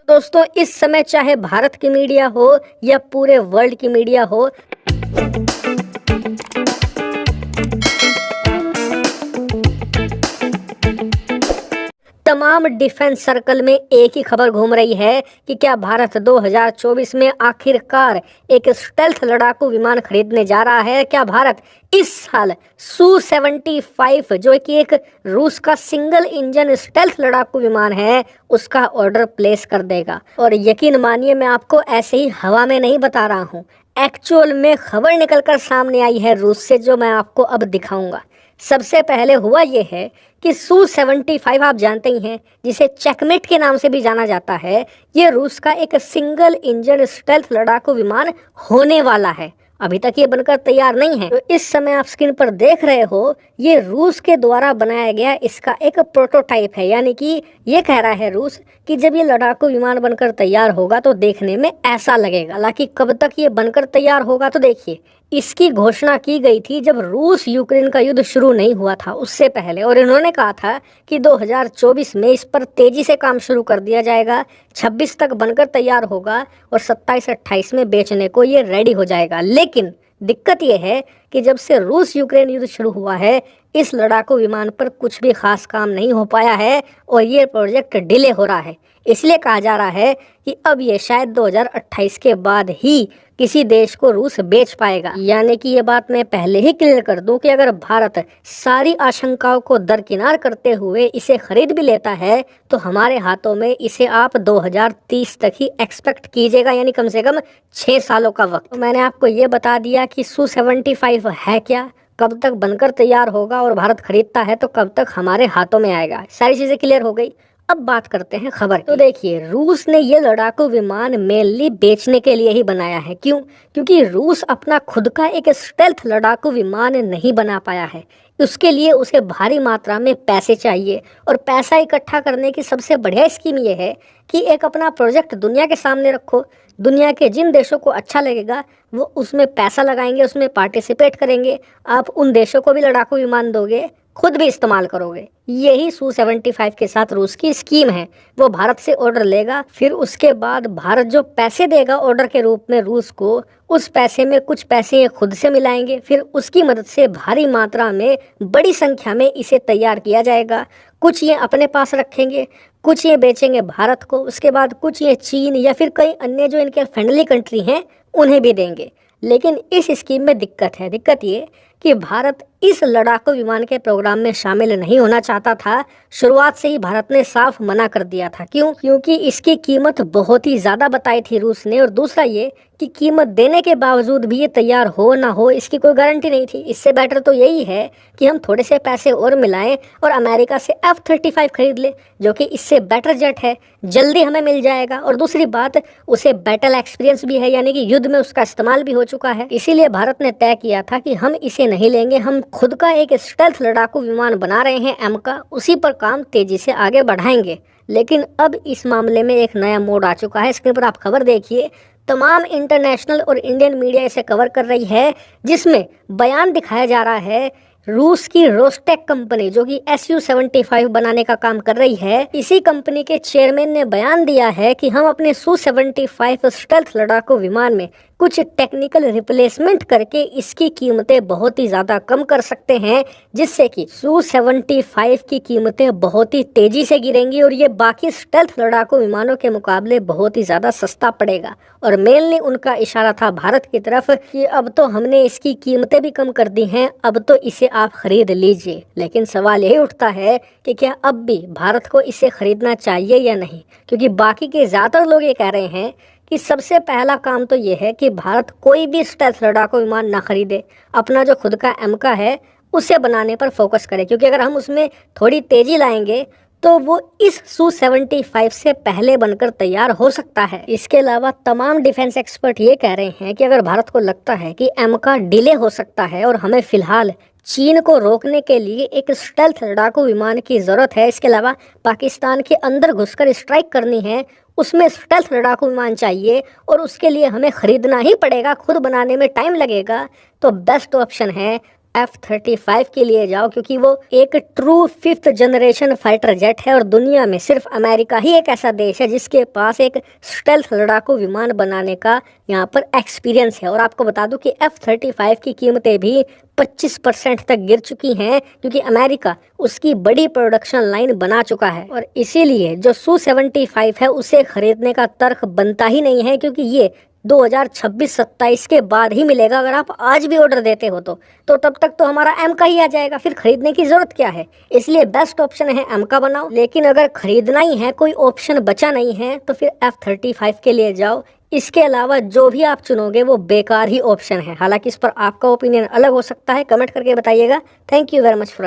दोस्तों, इस समय चाहे भारत की मीडिया हो या पूरे वर्ल्ड की मीडिया हो, तमाम डिफेंस सर्कल में एक ही खबर घूम रही है कि क्या भारत 2024 में आखिरकार एक स्टेल्थ लड़ाकू विमान खरीदने जा रहा है। क्या भारत इस साल Su-75 जो कि एक रूस का सिंगल इंजन स्टेल्थ लड़ाकू विमान है, उसका ऑर्डर प्लेस कर देगा। और यकीन मानिए, मैं आपको ऐसे ही हवा में नहीं बता रहा हूँ, एक्चुअल में खबर निकलकर सामने आई है रूस से, जो मैं आपको अब दिखाऊंगा। सबसे पहले हुआ यह है कि Su-75 आप जानते ही हैं, जिसे चेकमेट के नाम से भी जाना जाता है। ये रूस का एक सिंगल इंजन स्टेल्थ लड़ाकू विमान होने वाला है। अभी तक ये बनकर तैयार नहीं है। तो इस समय आप स्क्रीन पर देख रहे हो, ये रूस के द्वारा बनाया गया इसका एक प्रोटोटाइप है। यानी कि ये कह रहा है रूस कि जब ये लड़ाकू विमान बनकर तैयार होगा तो देखने में ऐसा लगेगा। हालांकि कब तक ये बनकर तैयार होगा, तो देखिए, इसकी घोषणा की गई थी जब रूस यूक्रेन का युद्ध शुरू नहीं हुआ था, उससे पहले। और इन्होंने कहा था कि 2024 में इस पर तेजी से काम शुरू कर दिया जाएगा, 26 तक बनकर तैयार होगा और 27-28 में बेचने को ये रेडी हो जाएगा। लेकिन दिक्कत यह है कि जब से रूस यूक्रेन युद्ध शुरू हुआ है, इस लड़ाकू विमान पर कुछ भी खास काम नहीं हो पाया है और ये प्रोजेक्ट डिले हो रहा है। इसलिए कहा जा रहा है कि अब ये शायद 2028 के बाद ही किसी देश को रूस बेच पाएगा। यानी कि ये बात मैं पहले ही क्लियर कर दूं कि अगर भारत सारी आशंकाओं को दरकिनार करते हुए इसे खरीद भी लेता है, तो हमारे हाथों में इसे आप 2030 तक ही एक्सपेक्ट कीजिएगा, यानी कम से कम 6 सालों का वक्त। तो मैंने आपको ये बता दिया कि Su-75 है क्या, कब तक बनकर तैयार होगा और भारत खरीदता है तो कब तक हमारे हाथों में आएगा। सारी चीजें क्लियर हो गई। अब बात करते हैं खबर की। तो देखिए, रूस ने ये लड़ाकू विमान मेनली बेचने के लिए ही बनाया है। क्यों? क्योंकि रूस अपना खुद का एक स्टेल्थ लड़ाकू विमान नहीं बना पाया है। उसके लिए उसे भारी मात्रा में पैसे चाहिए, और पैसा इकट्ठा करने की सबसे बढ़िया स्कीम ये है कि एक अपना प्रोजेक्ट दुनिया के सामने रखो। दुनिया के जिन देशों को अच्छा लगेगा वो उसमें पैसा लगाएंगे, उसमें पार्टिसिपेट करेंगे। आप उन देशों को भी लड़ाकू विमान दोगे, खुद भी इस्तेमाल करोगे। यही Su-75 के साथ रूस की स्कीम है। वो भारत से ऑर्डर लेगा, फिर उसके बाद भारत जो पैसे देगा ऑर्डर के रूप में रूस को, उस पैसे में कुछ पैसे ये खुद से मिलाएंगे, फिर उसकी मदद से भारी मात्रा में बड़ी संख्या में इसे तैयार किया जाएगा। कुछ ये अपने पास रखेंगे, कुछ ये बेचेंगे भारत को, उसके बाद कुछ ये चीन या फिर कई अन्य जो इनके फ्रेंडली कंट्री हैं उन्हें भी देंगे। लेकिन इस स्कीम में दिक्कत है। दिक्कत ये कि भारत इस लड़ाकू विमान के प्रोग्राम में शामिल नहीं होना चाहता था। शुरुआत से ही भारत ने साफ मना कर दिया था। क्यों? क्योंकि इसकी कीमत बहुत ही ज़्यादा बताई थी रूस ने, और दूसरा ये कि कीमत देने के बावजूद भी ये तैयार हो ना हो इसकी कोई गारंटी नहीं थी। इससे बेटर तो यही है कि हम थोड़े से पैसे और मिलाएं और अमेरिका से F-35 खरीद लें, जो कि इससे बेटर जेट है, जल्दी हमें मिल जाएगा। और दूसरी बात, उसे बैटल एक्सपीरियंस भी है, यानी कि युद्ध में उसका इस्तेमाल भी हो चुका है। इसीलिए भारत ने तय किया था कि हम इसे नहीं लेंगे, हम खुद का एक स्टेल्थ लड़ाकू विमान बना रहे हैं M का, उसी पर काम तेजी से आगे बढ़ाएंगे। लेकिन अब इस मामले में एक नया मोड़ आ चुका है। स्क्रीन पर आप खबर देखिए, तमाम इंटरनेशनल और इंडियन मीडिया इसे कवर कर रही है, जिसमें बयान दिखाया जा रहा है रूस की रोस्टेक कंपनी, जो कि Su-75 बनाने का काम कर रही है, इसी कंपनी के चेयरमैन ने बयान दिया है कि हम अपने Su-75 स्टेल्थ लड़ाकू विमान में कुछ टेक्निकल रिप्लेसमेंट करके इसकी कीमतें बहुत ही ज़्यादा कम कर सकते हैं, जिससे कि Su-75 की कीमतें बहुत ही तेज़ी से गिरेंगी और ये बाकी स्टेल्थ लड़ाकू विमानों के मुकाबले बहुत ही ज़्यादा सस्ता पड़ेगा। और मेनली उनका इशारा था भारत की तरफ कि अब तो हमने इसकी कीमतें भी कम कर दी हैं, अब तो इसे आप खरीद लीजिए। लेकिन सवाल यही उठता है कि क्या अब भी भारत को इसे खरीदना चाहिए या नहीं, क्योंकि बाकी के ज़्यादातर लोग ये कह रहे हैं कि सबसे पहला काम तो ये है कि भारत कोई भी स्टेल्थ लड़ाकू विमान ना खरीदे, अपना जो खुद का M का है उसे बनाने पर फोकस करे, क्योंकि अगर हम उसमें थोड़ी तेज़ी लाएंगे तो वो इस Su-75 से पहले बनकर तैयार हो सकता है। इसके अलावा तमाम डिफेंस एक्सपर्ट ये कह रहे हैं कि अगर भारत को लगता है कि M का डिले हो सकता है और हमें फिलहाल चीन को रोकने के लिए एक स्टेल्थ लड़ाकू विमान की ज़रूरत है, इसके अलावा पाकिस्तान के अंदर घुसकर स्ट्राइक करनी है, उसमें स्टेल्थ लड़ाकू विमान चाहिए और उसके लिए हमें खरीदना ही पड़ेगा, खुद बनाने में टाइम लगेगा, तो बेस्ट ऑप्शन है F-35 के लिए जाओ, क्योंकि वो एक true 5th generation fighter jet है और दुनिया में सिर्फ अमेरिका ही एक ऐसा देश है जिसके पास एक स्टेल्थ लड़ाकू विमान बनाने का यहाँ पर एक्सपीरियंस है। और आपको बता दूं कि F-35 की कीमतें भी 25% तक गिर चुकी हैं, क्योंकि अमेरिका उसकी बड़ी प्रोडक्शन लाइन बना चुका है। और इसीलिए जो Su-75 है उसे खरीदने का तर्क बनता ही नहीं है, क्योंकि ये 2026-27 के बाद ही मिलेगा। अगर आप आज भी ऑर्डर देते हो तो तब तक तो हमारा एम का ही आ जाएगा, फिर खरीदने की जरूरत क्या है। इसलिए बेस्ट ऑप्शन है एम का बनाओ। लेकिन अगर खरीदना ही है, कोई ऑप्शन बचा नहीं है, तो फिर F-35 के लिए जाओ। इसके अलावा जो भी आप चुनोगे वो बेकार ही ऑप्शन है। हालांकि इस पर आपका ओपिनियन अलग हो सकता है, कमेंट करके बताइएगा। Thank you very much for